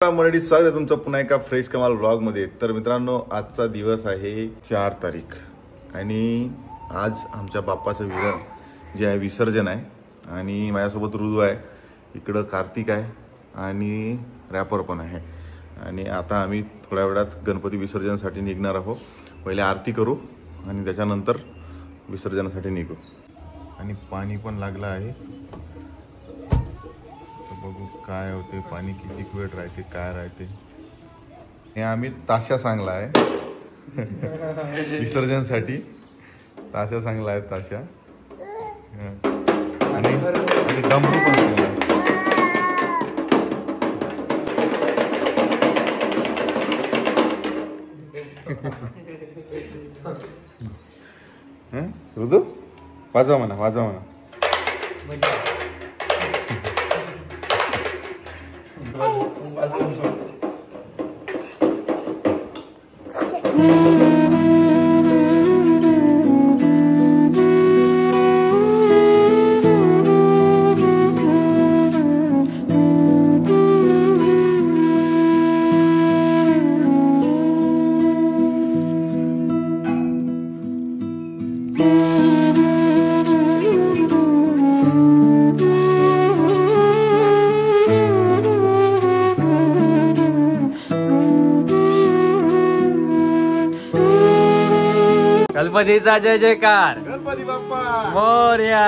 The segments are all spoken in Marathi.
मंडळी, स्वागत आहे तुमचं पुन्हा एका फ्रेश कमाल व्लॉग मध्ये। तर मित्रांनो, आजचा दिवस आहे 4 तारीख आणि आज आमच्या बाप्पाचं जे आहे विसर्जन आहे आणि माझ्यासोबत ऋतू आहे, इकडं कार्तिक आहे आणि रॅपर पण आहे। आणि आता आम्ही थोड्या वेळात गणपती विसर्जनासाठी निघणार आहोत। पहिले आरती करू आणि त्याच्यानंतर विसर्जनासाठी निघू। आणि पाणी पण लागलं आहे, बघू काय होते, पाणी किती वेळ राहते, काय राहते। हे आम्ही ताशा सांगला आहे विसर्जनसाठी, ताशा सांगला आहे, ताशा आणि डमरू पण सांगला आहे। ऋतू वाजवा म्हणा, वाजवा म्हणा। गणपतीचा जय जयकार, गणपती बाप्पा मोरया।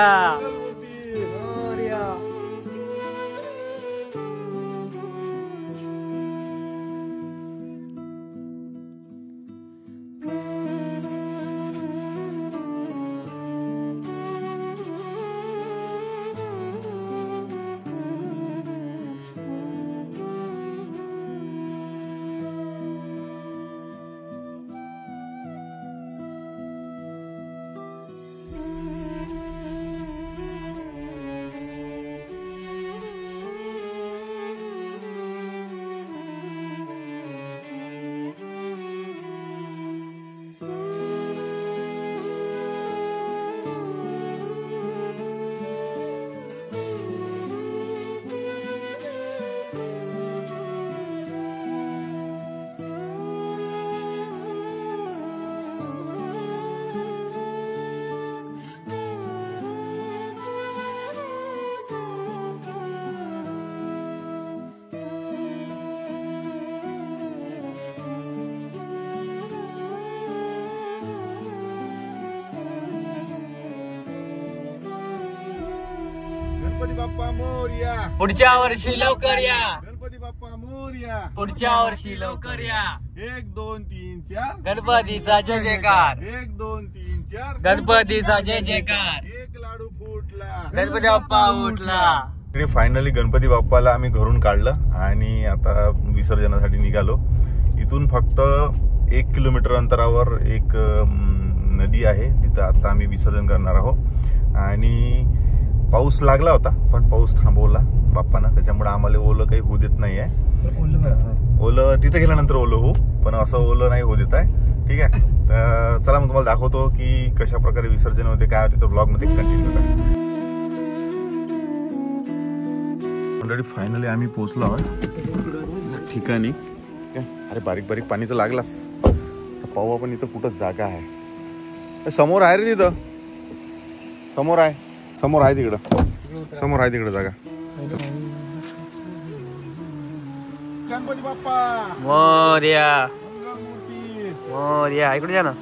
गणपती बाप्पा मोरया। पुढच्या वर्षी लवकर या, गणपती बाप्पा मोरया। पुढच्या वर्षी लवकर या। 1 2 3 4 गणपतीचा जय जयकार, 1 2 3 4 गणपतीचा जय जयकार। एक लाडू फुटला, गणपती बाप्पा उठला। फायनली गणपती बाप्पाला आम्ही घरून काढलं आणि आता विसर्जनासाठी निघालो। इथून फक्त 1 किलोमीटर अंतरावर एक नदी आहे, तिथं आता आम्ही विसर्जन करणार आहोत। आणि पाऊस लागला होता पण पाऊस थांबवला बाप्पानं, त्याच्यामुळे आम्हाला ओलं काही होऊ देत नाही आहे। ओलं तिथे गेल्यानंतर ओलं होऊ, पण असं ओलं नाही होऊ देत आहे। ठीक आहे, तर चला मग तुम्हाला दाखवतो की कशा प्रकारे विसर्जन होते, काय होते, तर ब्लॉग मध्ये कंटिन्यू करा। ऑलरेडी फायनली आम्ही पोहोचलो आहोत ठिकाणी। अरे बारीक बारीक पाणीचं लागलास तर पाहू आपण इथं कुठं जागा आहे। समोर आहे रे, तिथं समोर आहे, समोर आहे तिकडं, समोर आहे तिकडं जागा। गणपती बाप्पा मोरया, मोरया। इकडे जा ना।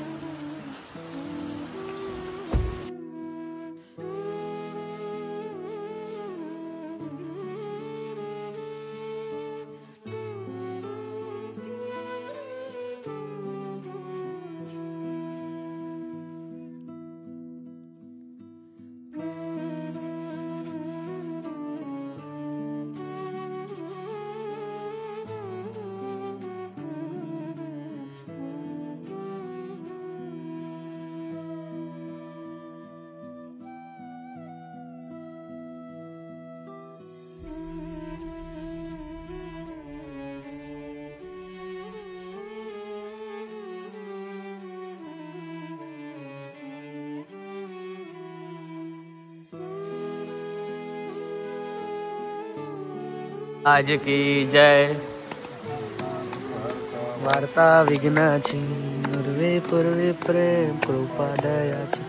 आज की जय। वार्ता विघ्नाची पूर्वे पूर्वे प्रेम कृपा दयाची.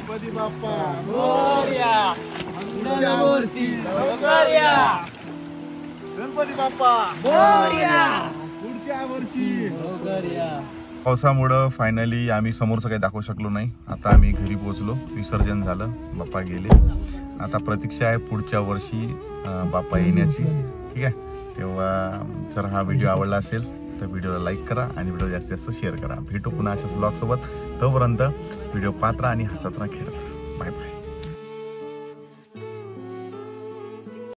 गणपती बाप्पा गणपती बाप्पा पुढच्या वर्षी. पावसामुळं फायनली आम्ही समोरचं काही दाखवू शकलो नाही. आता आम्ही घरी पोहोचलो, विसर्जन झालं, बाप्पा गेले. आता प्रतीक्षा आहे पुढच्या वर्षी बाप्पा येण्याची. ठीक आहे, तेव्हा जर हा व्हिडिओ आवडला असेल तर व्हिडिओला लाईक करा आणि व्हिडिओ जास्तीत जास्त शेअर करा. भेटू पुन्हा अशाच ब्लॉगसोबत. तोपर्यंत व्हिडिओ पाहत राहा आणि हसत राहा, खेळत राहा. Bye bye.